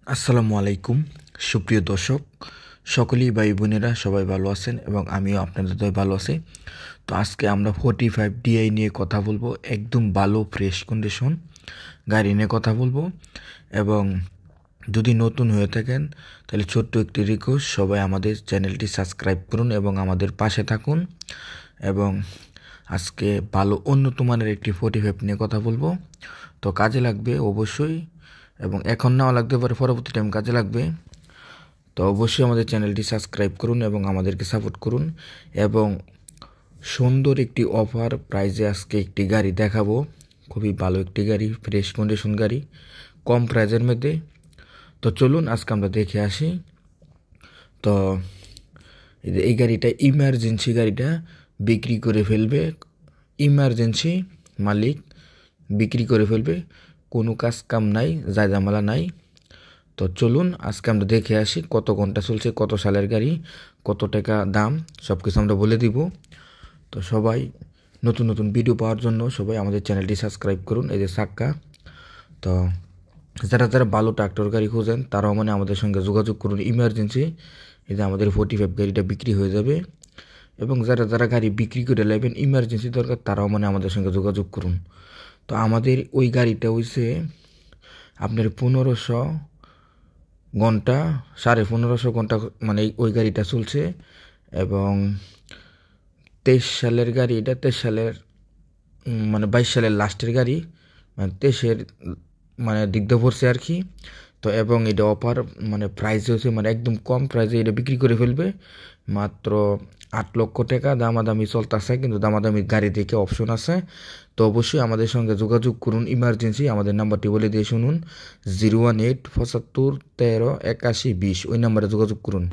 আসসালামু আলাইকুম সুপ্রিয় দর্শক সকলেই ভাই বোনেরা সবাই ভালো আছেন এবং আমিও আপনাদের দয় ভালো আছি। তো আজকে আমরা 45 DI নিয়ে কথা বলবো, একদম ভালো ফ্রেশ কন্ডিশন গাড়ি নিয়ে কথা বলবো। এবং যদি নতুন হয়ে থাকেন তাহলে ছোট্ট একটি রিকোয়েস্ট, সবাই আমাদের চ্যানেলটি সাবস্ক্রাইব করুন এবং আমাদের পাশে থাকুন। এবং আজকে ভালো উন্নত মানের একটি 45 নিয়ে কথা বলবো, তো কাজে লাগবে অবশ্যই, এবং এখন নাও লাগতে পারে, পরবর্তী টাইম কাজে লাগবে। তো অবশ্যই আমাদের চ্যানেলটি সাবস্ক্রাইব করুন এবং আমাদেরকে সাপোর্ট করুন। এবং সুন্দর একটি অফার প্রাইজে আজকে একটি গাড়ি দেখাবো, খুবই ভালো একটি গাড়ি, ফ্রেশ কন্ডিশন গাড়ি, কম প্রাইজের মধ্যে। তো চলুন আজকে আমরা দেখে আসি। তো এই গাড়িটা ইমার্জেন্সি গাড়িটা বিক্রি করে ফেলবে, ইমার্জেন্সি মালিক বিক্রি করে ফেলবে, কোনো কাজ কাম নাই, জায়জামালা নাই। তো চলুন আজকে আমরা দেখে আসি কত ঘন্টা চলছে, কত সালের গাড়ি, কত টাকা দাম, সব কিছু আমরা বলে দিব। তো সবাই নতুন নতুন ভিডিও পাওয়ার জন্য সবাই আমাদের চ্যানেলটি সাবস্ক্রাইব করুন। এই যে সাক্কা, তো যারা যারা ভালো ট্রাক্টর গাড়ি খুঁজেন তারাও আমাদের সঙ্গে যোগাযোগ করুন। ইমার্জেন্সি এই যে আমাদের 45 গাড়িটা বিক্রি হয়ে যাবে। এবং যারা যারা গাড়ি বিক্রি করে নেবেন, ইমার্জেন্সি দরকার, তারাও আমাদের সঙ্গে যোগাযোগ করুন। তো আমাদের ওই গাড়িটা হইছে আপনার 1500 ঘন্টা, 1550 ঘন্টা ওই গাড়িটা চলছে। এবং 23 সালের গাড়ি, এটা 23 সালের 22 সালের লাস্টের গাড়ি, 23-এর দিক দিয়ে পড়ছে আর কি। তো এবং এটা অফার প্রাইস হচ্ছে একদম কম প্রাইসে এটা বিক্রি করে ফেলবে, মাত্র 8 লক্ষ টাকা। দামাদামি চলতেছে, কিন্তু দামাদামি গাড়ি দেখে অপশন আছে। তো অবশ্যই আমাদের সঙ্গে যোগাযোগ করুন ইমার্জেন্সি। আমাদের নাম্বারটি বলে দিয়ে শুনুন, 018 75 13 81 20, ওই নাম্বারে যোগাযোগ করুন।